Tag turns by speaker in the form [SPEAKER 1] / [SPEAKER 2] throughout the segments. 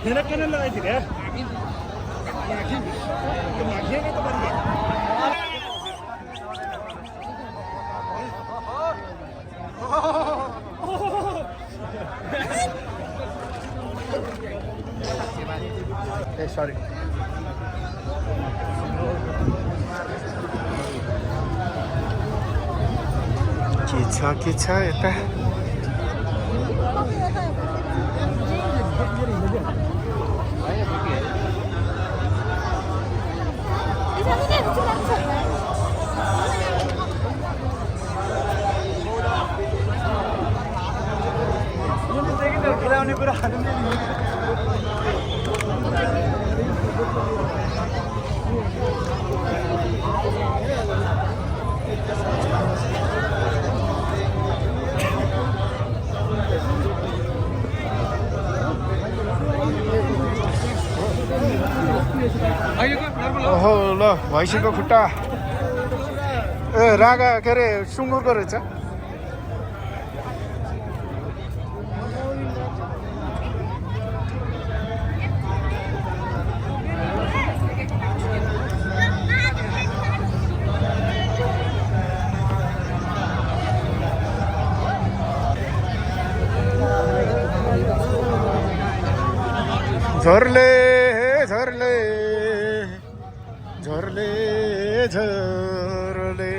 [SPEAKER 1] मेहनत करने लगाई थी रे माखिएगा तो बन गया सॉरी के छ यता खेलाउने कुरा ओहो ल भैँसीको खुट्टा रागा के अरे सुँगुरको रहेछ झर्ले झर्ले झर्ले झर्ले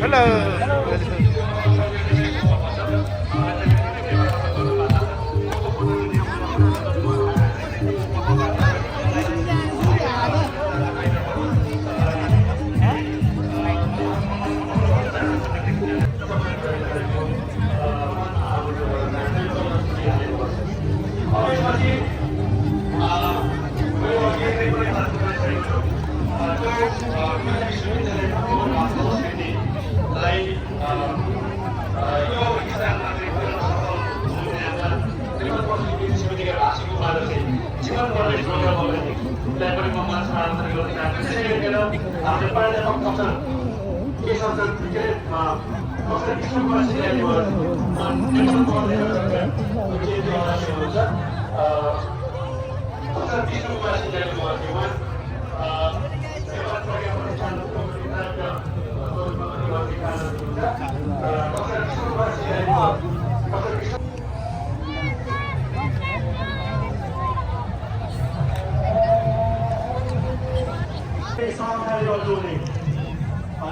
[SPEAKER 1] हेलो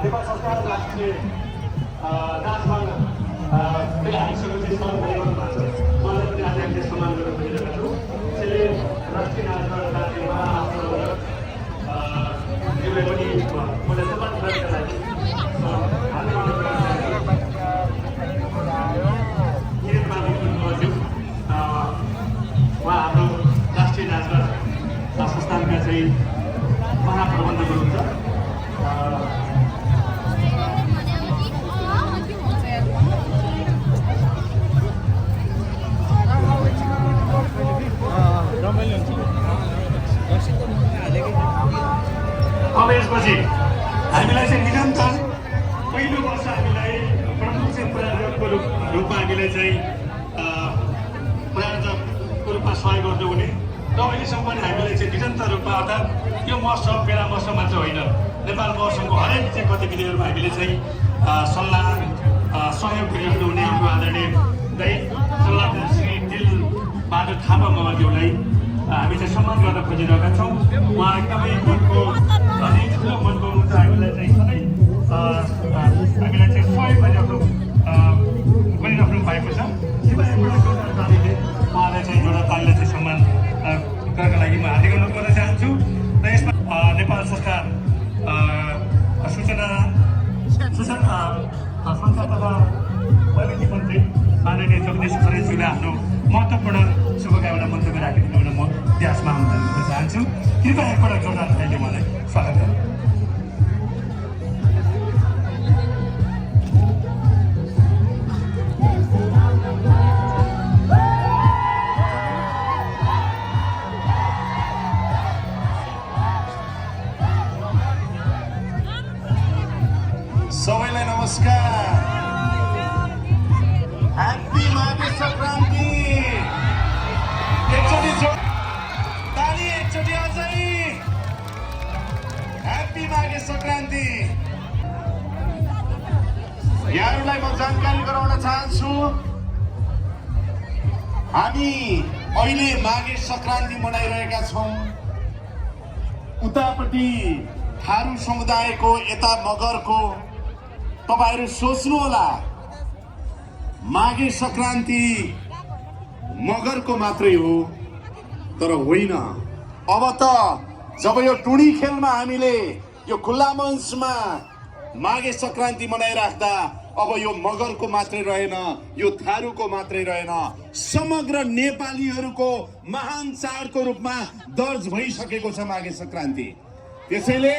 [SPEAKER 2] नेपाल सरकार राष्ट्रिय नाचमा हामीसँग चाहिँ सम्मान भएको छ मलाई पनि आज हामीले सम्मान गर्न खोजिरहेका छौँ त्यसैले राष्ट्रिय नाचमा राज्यमा आफ्नो यसलाई पनि मलाई सम्मान गर्नका लागि उहाँ हाम्रो राष्ट्रिय नाचमा संस्थानका चाहिँ महाप्रबन्धक हुनुहुन्छ अब यसपछि हामीलाई चाहिँ निरन्तर पहिलो वर्ष हामीलाई प्रमुख चाहिँ प्रायोजकको रूपमा हामीलाई चाहिँ प्रायोजकको रूपमा सहयोग गर्नुहुने र अहिलेसम्म पनि हामीलाई चाहिँ निरन्तर रूपमा अर्थात् यो महोत्सव मेला महोत्सव मात्र होइन नेपाल महोत्सवको हरेक चाहिँ गतिविधिहरूमा हामीले चाहिँ सल्लाह सहयोग गरिरहनुहुने हाम्रो आदरणीय सल्लाहकार श्री दिल बहादुर थापा महोदयलाई हामी चाहिँ सम्मान गर्न खोजिरहेका छौँ उहाँ एकदमै मनको ठुलो मनको हुनुहुन्छ हामीलाई चाहिँ सधैँ हामीलाई चाहिँ सहयोग गरिराख्नु भएको छ उहाँलाई चाहिँ एउटा तालीले चाहिँ सम्मान गर्नका लागि म हार्दिक अनुरोध गर्न चाहन्छु र यसमा नेपाल सरकार सूचना संचार तथा प्रविधि मन्त्री माननीय जगदीश खरेलज्यूले आफ्नो महत्त्वपूर्ण शुभकामना मन्तव्य राखिदिनु म त्यसमा आमन्त्रण गर्न चाहन्छु कृपया एकपल्ट जोरदार तालीले मलाई स्वागत गर्नु
[SPEAKER 3] सबैलाई नमस्कार ह्याप्पी माघे सङ्क्रान्ति एकचोटि ताली एकचोटि अझै ह्याप्पी माघे सङ्क्रान्ति यहाँहरूलाई म जानकारी गराउन चाहन्छु हामी अहिले माघे सङ्क्रान्ति मनाइरहेका छौँ उतापट्टि थारू समुदायको यता मगरको तपाईहरु सोच्नुहोला माघे सङ्क्रान्ति मगरको मात्रै हो तर होइन अब त जब यो टुणी खेलमा हामीले यो खुल्ला मञ्चमा माघे सङ्क्रान्ति मनाइराख्दा अब यो मगरको मात्रै रहेन यो थारूको मात्रै रहेन समग्र नेपालीहरूको महान चाडको रूपमा दर्ज भइसकेको छ माघे सङ्क्रान्ति त्यसैले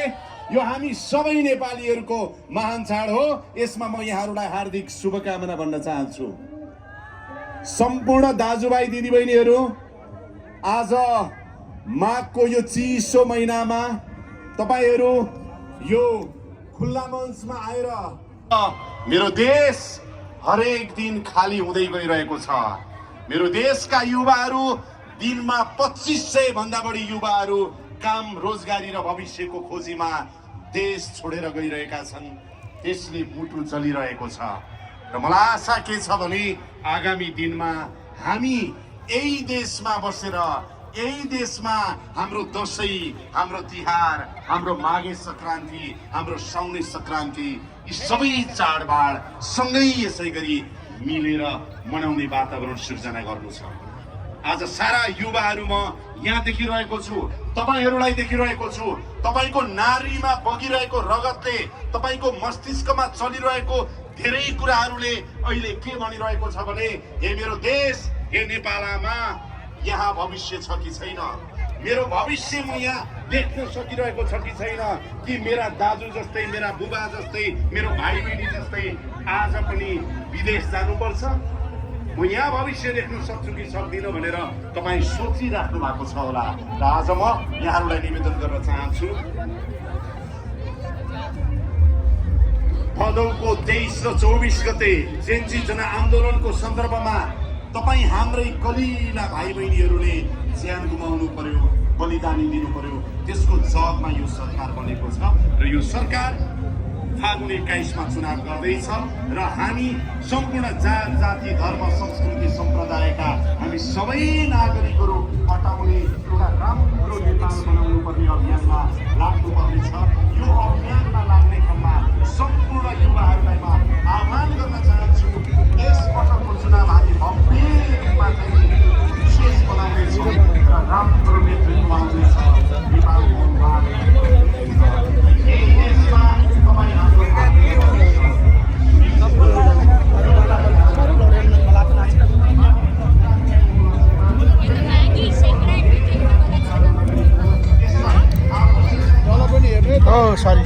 [SPEAKER 3] यो हामी सबै नेपालीहरूको महान चाड हो यसमा म यहाँहरूलाई हार्दिक शुभकामना भन्न चाहन्छु सम्पूर्ण दाजुभाइ दिदीबहिनीहरू आज माघको यो चिसो महिनामा तपाईहरू यो खुल्ला मञ्चमा आएर मेरो देश हरेक दिन खाली हुँदै गइरहेको छ मेरो देशका युवाहरू दिनमा 2500 भन्दा बढी युवाहरू काम रोजगारी र भविष्यको खोजीमा देश छोडेर गइरहेका छन् त्यसले मुटु चलिरहेको छ र मलाई आशा के छ भने आगामी दिनमा हामी यही देशमा बसेर यही देशमा हाम्रो दसैँ, हाम्रो तिहार, हाम्रो माघे सङ्क्रान्ति, हाम्रो साउने सङ्क्रान्ति यी सबै चाडबाड सँगै यसै गरी मिलेर मनाउने वातावरण सिर्जना गर्नु छ। आज सारा युवाहरू म यहाँ देखिरहेको छु, तपाईहरूलाई देखिरहेको छु। तपाईँको नारीमा बगिरहेको रगतले, तपाईँको मस्तिष्कमा चलिरहेको धेरै कुराहरूले अहिले के भनिरहेको छ भने हे मेरो देश, हे नेपालमा यहाँ भविष्य छ कि छैन, मेरो भविष्य म यहाँ देख्न सकिरहेको छ कि छैन, कि मेरा दाजु जस्तै, मेरा बुबा जस्तै, मेरो भाइ बहिनी जस्तै आज पनि विदेश जानुपर्छ, म यहाँ भविष्य देख्न सक्छु कि सक्दिनँ भनेर तपाईँ सोचिराख्नु भएको छ होला। र आज म यहाँहरूलाई निवेदन गर्न चाहन्छु, भदौको 23 र 24 गते जेन्जी जनआन्दोलनको सन्दर्भमा तपाईँ हाम्रै कलिला भाइ बहिनीहरूले ज्यान गुमाउनु पर्यो, बलिदानी दिनु पर्यो। त्यसको जगमा यो सरकार बनेको छ र यो सरकार फागुन 21 मा चुनाव गर्दैछ र हामी सम्पूर्ण जात जाति धर्म संस्कृति सम्प्रदायका हामी सबै नागरिकहरू हटाउने एउटा राम्रो नेपाल बनाउनु पर्ने अभियानमा लाग्नुपर्ने छ। यो अभियानमा लाग्ने क्रममा सम्पूर्ण युवाहरूलाई म आह्वान गर्न चाहन्छु, यसपटकको चुनाव हामी भव्य रूपमा चाहिँ विशेष बनाउनेछौँ र राम्रो नेतृत्व आउनेछ नेपालको
[SPEAKER 1] Oh, sorry.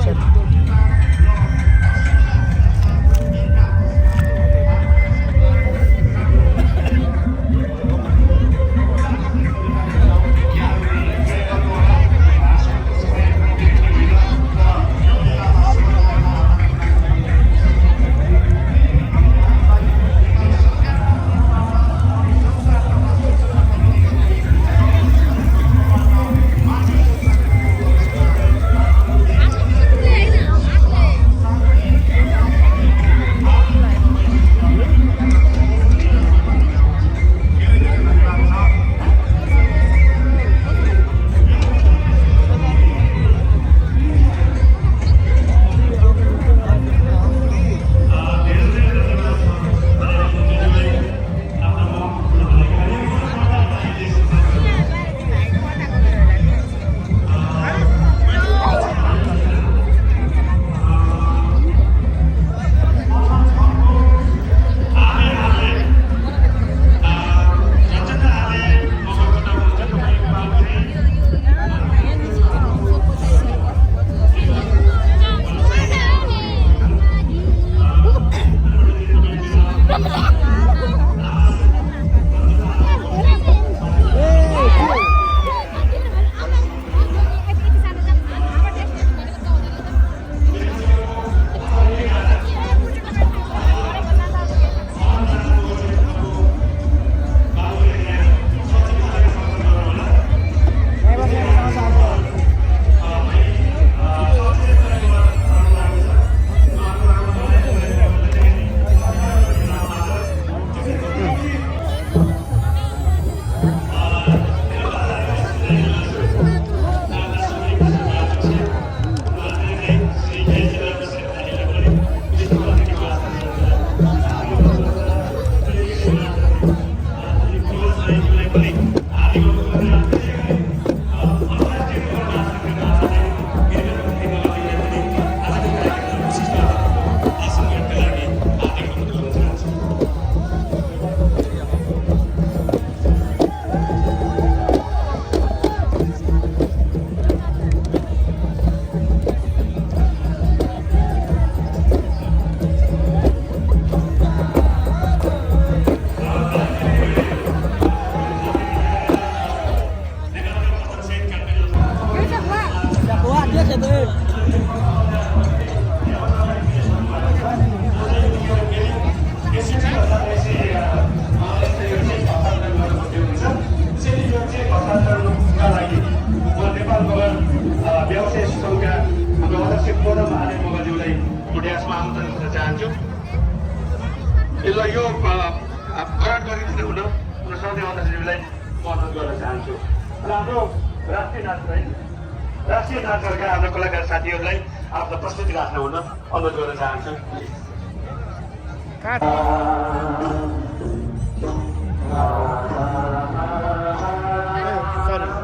[SPEAKER 2] यसलाई यो ग्रहण गरिदिनु हुन म सधैँ अध्यक्षज्यूलाई म अनुरोध गर्न चाहन्छु। र हाम्रो राष्ट्रिय नाच है राष्ट्रिय नाचहरूका हाम्रो कलाकार साथीहरूलाई आफ्नो प्रस्तुति राख्न हुन अनुरोध गर्न चाहन्छु
[SPEAKER 1] Sorry.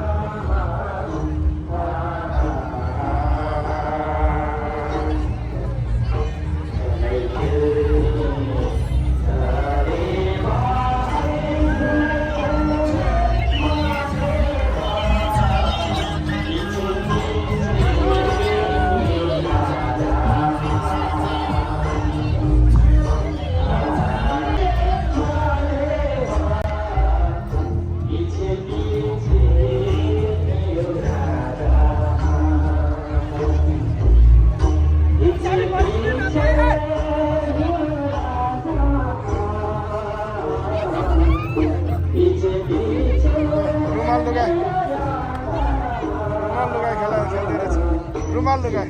[SPEAKER 1] रुमाल लगाए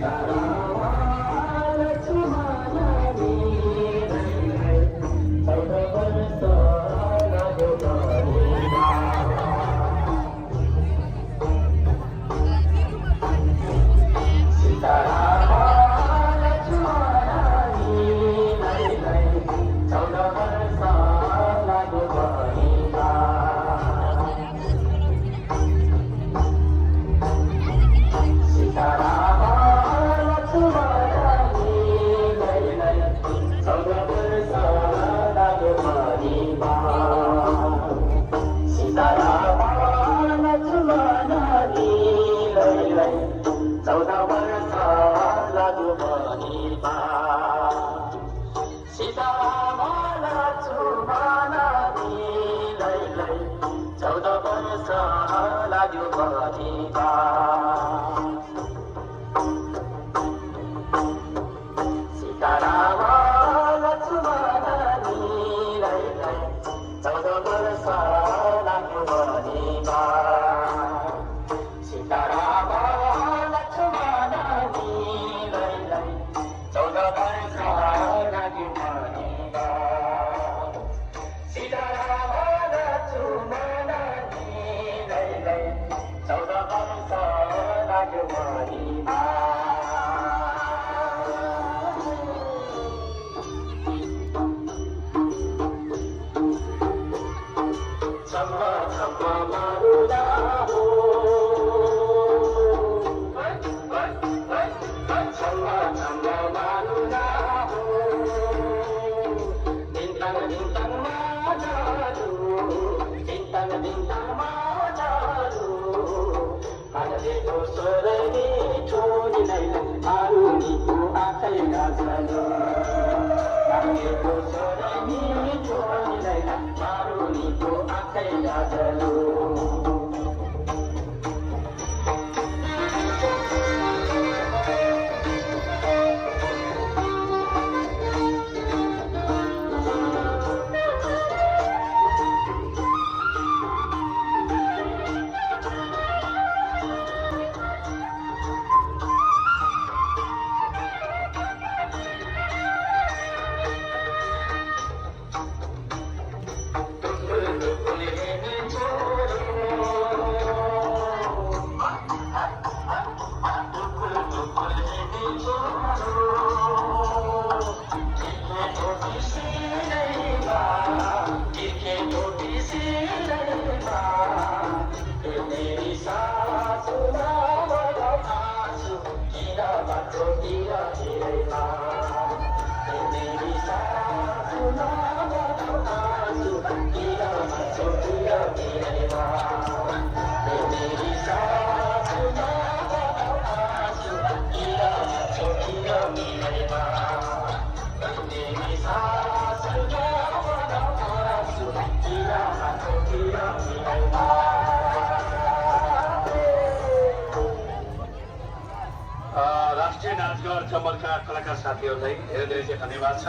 [SPEAKER 2] राष्ट्रिय नाचघर चम्बलका कलाकार साथीहरूलाई धेरै धेरै चाहिँ धन्यवाद छ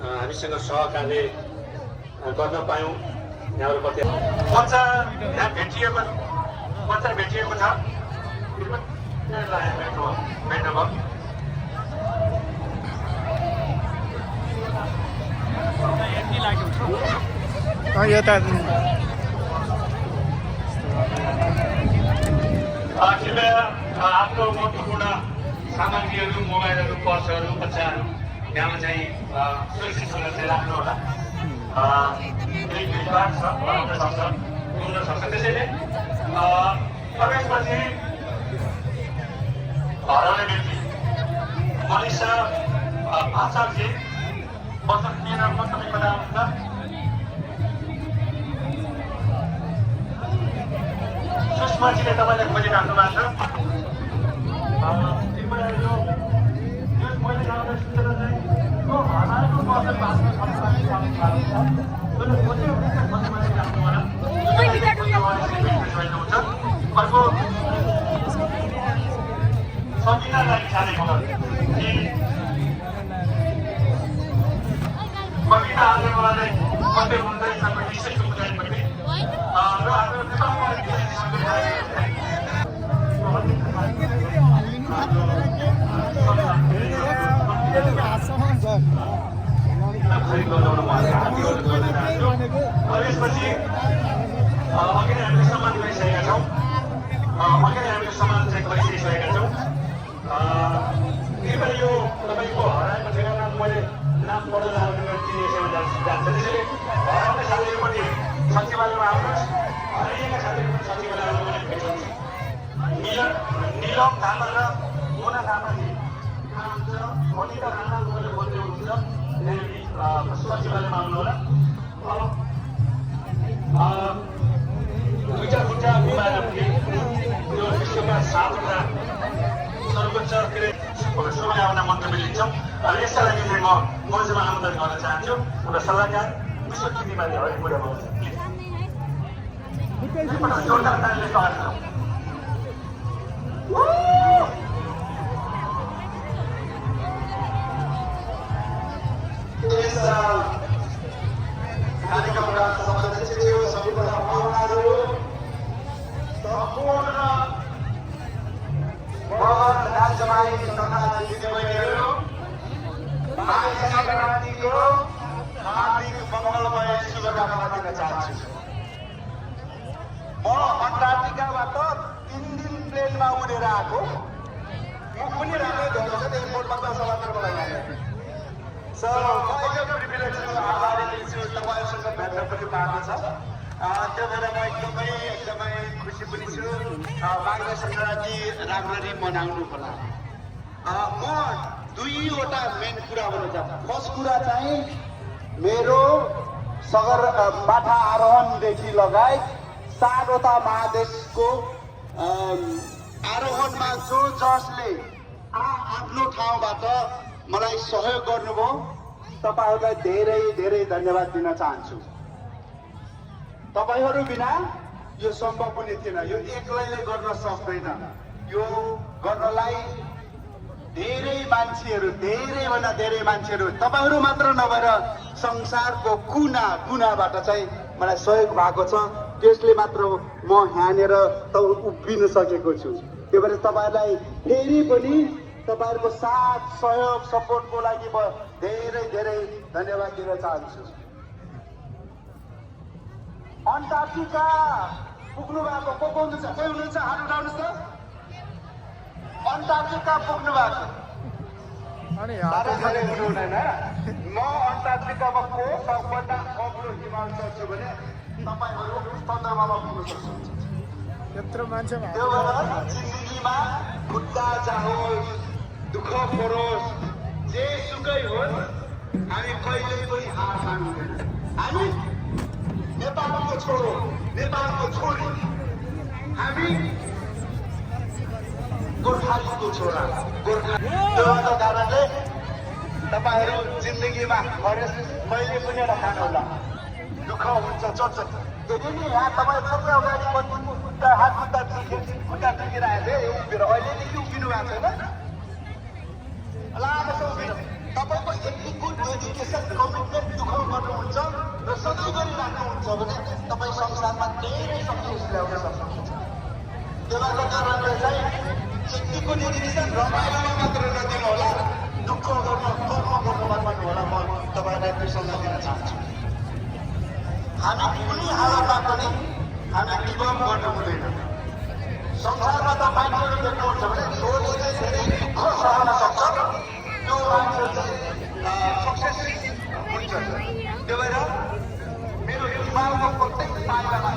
[SPEAKER 2] हामीसँग सहकार्य गर्न पायौँ यहाँहरूप्रति बच्चा यहाँ भेटिएको छ
[SPEAKER 1] यता
[SPEAKER 2] अर्को महत्त्वपूर्ण सामग्रीहरू मोबाइलहरू पर्सहरू बच्चाहरू त्यहाँ चाहिँ सुरक्षित हुन चाहिँ राख्नु होला भिडभाड छ हुन सक्छ त्यसैले प्रवेशपछि हराउने व्यक्ति मनिषा आचार्य वचन दिएर तपाईँ बताउनुहुन्छ सुषमाजीले तपाईँलाई खोजिराख्नु भएको छ मैले गाउँदा सुनेर चाहिँ यो हराएको पर्सन भाषण अर्को संविधानलाई छानेको कविता आन्दोलनलाई मात्रै हुँदैन विषयको बुझाइपट्टि र हाम्रो नेपालमा त्यसपछि अघि नै हामीले सम्मान गरिसकेका छौँ चाहिँ गरिसकेका छौँ कृपया यो तपाईँको हराएको ठेगाना मैले नाम पढेर जान्छ त्यसैले हराउने साथीहरूपट्टि सचिवालयमा आउनुहोस् हराइएका साथीहरू पनि सचिवालयमा पनि भेट्नुहुन्छ निलम थापा र मोना थापाजी अनिता राणा बोल्दै हुनुहुन्छ सचिवालयमा आउनु होला दुईटा खुट्टा बिमारहरूले यो विश्वका 7वटा सर्वोच्च शुभकामना मन्तव्य लिन्छौँ र यसका लागि चाहिँ म मञ्चमा आमन्त्रण गर्न चाहन्छु हाम्रो सल्लाहकार विश्व किर्तिमाथि हरेक कुरा आउँछ जोरदार तालीले स्वागत गरौँ कार्यक्रमका सदस्यज्यू सबैभन्दा पाहुनाहरू सम्पूर्ण मगर दाजुभाइ तथा दिदीबहिनीहरू माघे सङ्क्रान्तिको हार्दिक मङ्गलमय शुभकामना दिन चाहन्छु म अन्टार्क्टिकाबाट 3 दिन प्लेनमा उडेर आएको मुख पनि राम्रै भएको छ एयरपोर्टमा समाचार मलाई सर म एकदम प्रिभिलेज छु आभारी छु तपाईँहरूसँग भेट्न पनि पाएको छ त्यो भएर म एकदमै खुसी पनि छु माघे सङ्क्रान्ति राम्ररी मनाउनु होला म 2वटा मेन कुरा भन्न चाहन्छु फर्स्ट कुरा चाहिँ मेरो सगरमाथा आरोहणदेखि लगायत 7वटा महादेशको आरोहणमा जसले आफ्नो ठाउँबाट मलाई सहयोग गर्नुभयो तपाईँहरूलाई धेरै धेरै धन्यवाद दिन चाहन्छु तपाईँहरू बिना यो सम्भव पनि थिएन यो एक्लैले गर्न सक्दैन यो गर्नलाई धेरैभन्दा धेरै मान्छेहरू तपाईँहरू मात्र नभएर संसारको कुना कुनाबाट चाहिँ मलाई सहयोग भएको छ त्यसले मात्र म यहाँनिर उभिन सकेको छु त्यो भएर तपाईँहरूलाई फेरि पनि तपाईहरुको साथ सहयोग सपोर्टको लागि म धेरै धेरै धन्यवाद दिन चाहन्छु अन्टार्क्टिका पुग्नु भएको को हुनुहुन्छ कोही हुनुहुन्छ हात उठाउनुस् त अन्टार्क्टिका पुग्नु भएको अनि हात उठाउनुहुँदैन म अन्टार्क्टिकामा को सबभन्दा अग्लो हिमाल चढ्छु भने तपाईहरु चन्द्रमामा पुग्न सक्नुहुन्छ
[SPEAKER 1] यत्रो मान्छे
[SPEAKER 2] त्यो भएर जिन्दगीमा खुट्टा जाओस् दुःख परोस् जे सुकै होस् हामी कहिल्यै पनि हार मान्दैनौँ हामी नेपालको छोरो नेपालको छोरी हामी गोर्खालीको छोरा गोर्खा त्यो कारणले तपाईहरु जिन्दगीमा कहिले पनि नखानुहोला दुःख हुन्छ चर्च यदि नि यहाँ तपाईँ सबै अगाडि खुट्टा हात खुट्टा दुखिरहेको थियो उभिएर अहिलेदेखि उभिनु भएको छैन लामो उभिनु तपाईँको यति गुड डेडिकेसन कमिटमेन्ट दुःख गर्नुहुन्छ र सधैँ गरिराख्नुहुन्छ भने तपाईँ संसारमा धेरै सक्सेस ल्याउन सक्नुहुन्छ त्यो भएको कारणले चाहिँ यतिको डेडिकेसन रमाइलोमा मात्र नदिनु होला दुःख गर्न कर्म गर्नुमा पनि होला म तपाईँलाई त्यो सल्लाह दिन चाहन्छु हामी कुनै हालतमा पनि हामी गिभ अप गर्नु हुँदैन संसारमा त मान्छेहरू
[SPEAKER 4] देख्नुहुन्छ भने सोच चाहिँ धेरै खस रहन सक्छ त्यो मान्छे चाहिँ सक्सेस हुन्छ त्यो भएर मेरो हिमालको प्रत्येक पाइलामा